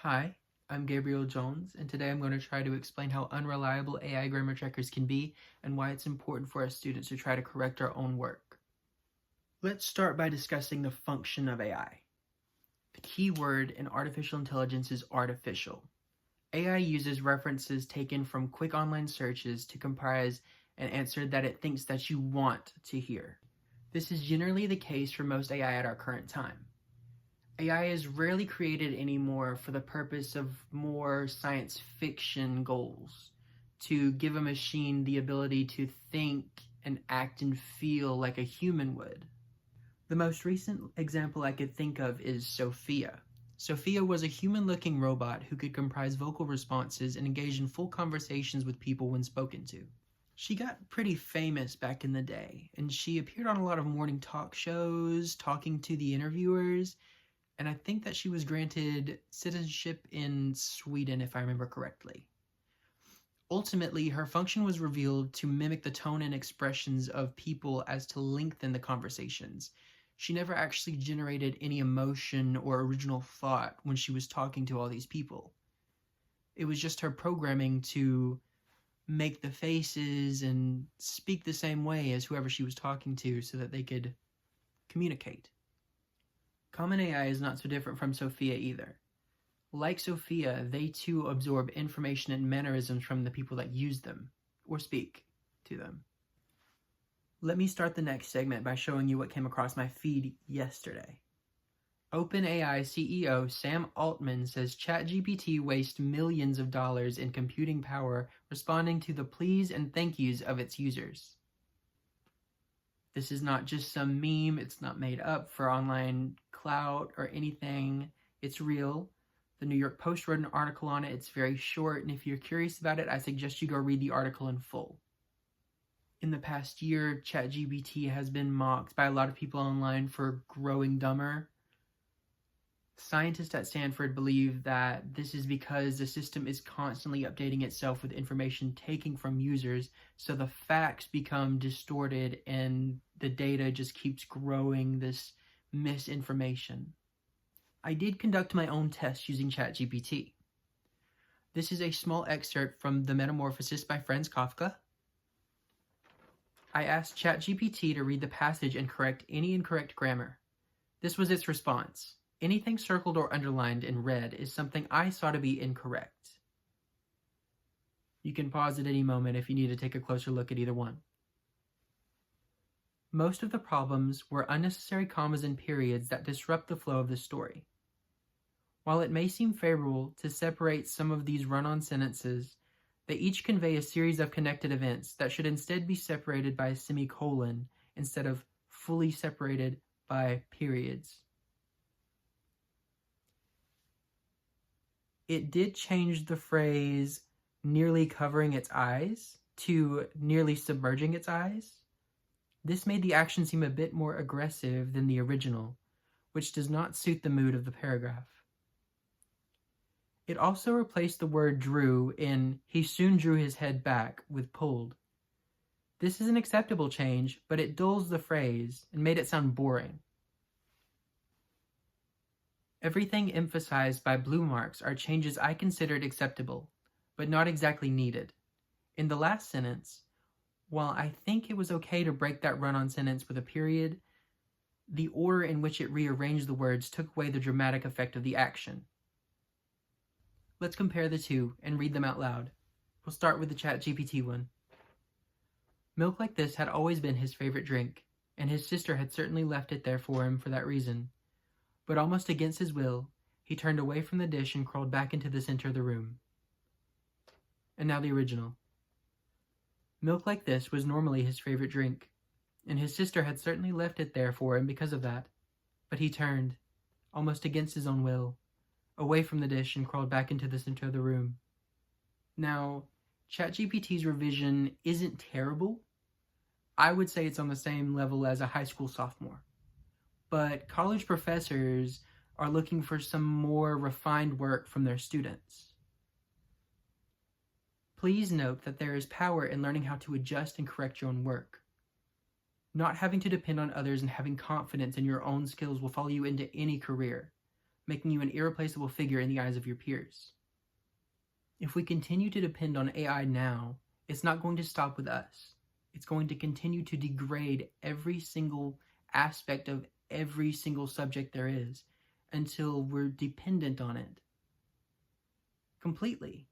Hi, I'm Gabriel Jones, and today I'm going to try to explain how unreliable AI grammar checkers can be and why it's important for us students to try to correct our own work. Let's start by discussing the function of AI. The key word in artificial intelligence is artificial. AI uses references taken from quick online searches to comprise an answer that it thinks that you want to hear. This is generally the case for most AI at our current time. AI is rarely created anymore for the purpose of more science fiction goals, to give a machine the ability to think and act and feel like a human would. The most recent example I could think of is Sophia. Sophia was a human-looking robot who could comprise vocal responses and engage in full conversations with people when spoken to. She got pretty famous back in the day, and she appeared on a lot of morning talk shows, talking to the interviewers, and I think that she was granted citizenship in Sweden, if I remember correctly. Ultimately, her function was revealed to mimic the tone and expressions of people as to lengthen the conversations. She never actually generated any emotion or original thought when she was talking to all these people. It was just her programming to make the faces and speak the same way as whoever she was talking to so that they could communicate. Common AI is not so different from Sophia either. Like Sophia, they too absorb information and mannerisms from the people that use them, or speak to them. Let me start the next segment by showing you what came across my feed yesterday. OpenAI CEO Sam Altman says ChatGPT wastes millions of dollars in computing power responding to the pleas and thank yous of its users. This is not just some meme, it's not made up for online clout or anything. It's real. The New York Post wrote an article on it. It's very short, and if you're curious about it, I suggest you go read the article in full. In the past year, ChatGPT has been mocked by a lot of people online for growing dumber. Scientists at Stanford believe that this is because the system is constantly updating itself with information taken from users, so the facts become distorted and the data just keeps growing this misinformation. I did conduct my own test using ChatGPT. This is a small excerpt from The Metamorphosis by Franz Kafka. I asked ChatGPT to read the passage and correct any incorrect grammar. This was its response. Anything circled or underlined in red is something I saw to be incorrect. You can pause at any moment if you need to take a closer look at either one. Most of the problems were unnecessary commas and periods that disrupt the flow of the story. While it may seem favorable to separate some of these run-on sentences, they each convey a series of connected events that should instead be separated by a semicolon instead of fully separated by periods. It did change the phrase nearly covering its eyes to nearly submerging its eyes. This made the action seem a bit more aggressive than the original, which does not suit the mood of the paragraph. It also replaced the word drew in he soon drew his head back with pulled. This is an acceptable change, but it dulls the phrase and made it sound boring. Everything emphasized by blue marks are changes I considered acceptable, but not exactly needed. In the last sentence, while I think it was okay to break that run-on sentence with a period, the order in which it rearranged the words took away the dramatic effect of the action. Let's compare the two and read them out loud. We'll start with the ChatGPT one. Milk like this had always been his favorite drink, and his sister had certainly left it there for him for that reason. But almost against his will, he turned away from the dish and crawled back into the center of the room. And now the original. Milk like this was normally his favorite drink, and his sister had certainly left it there for him because of that. But he turned, almost against his own will, away from the dish and crawled back into the center of the room. Now, ChatGPT's revision isn't terrible. I would say it's on the same level as a high school sophomore. But college professors are looking for some more refined work from their students. Please note that there is power in learning how to adjust and correct your own work. Not having to depend on others and having confidence in your own skills will follow you into any career. making you an irreplaceable figure in the eyes of your peers. If we continue to depend on AI now, it's not going to stop with us. It's going to continue to degrade every single aspect of every single subject there is until we're dependent on it completely.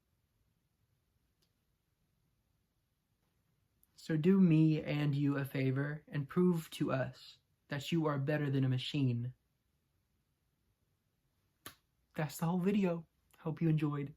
So do me and you a favor and prove to us that you are better than a machine. That's the whole video. Hope you enjoyed.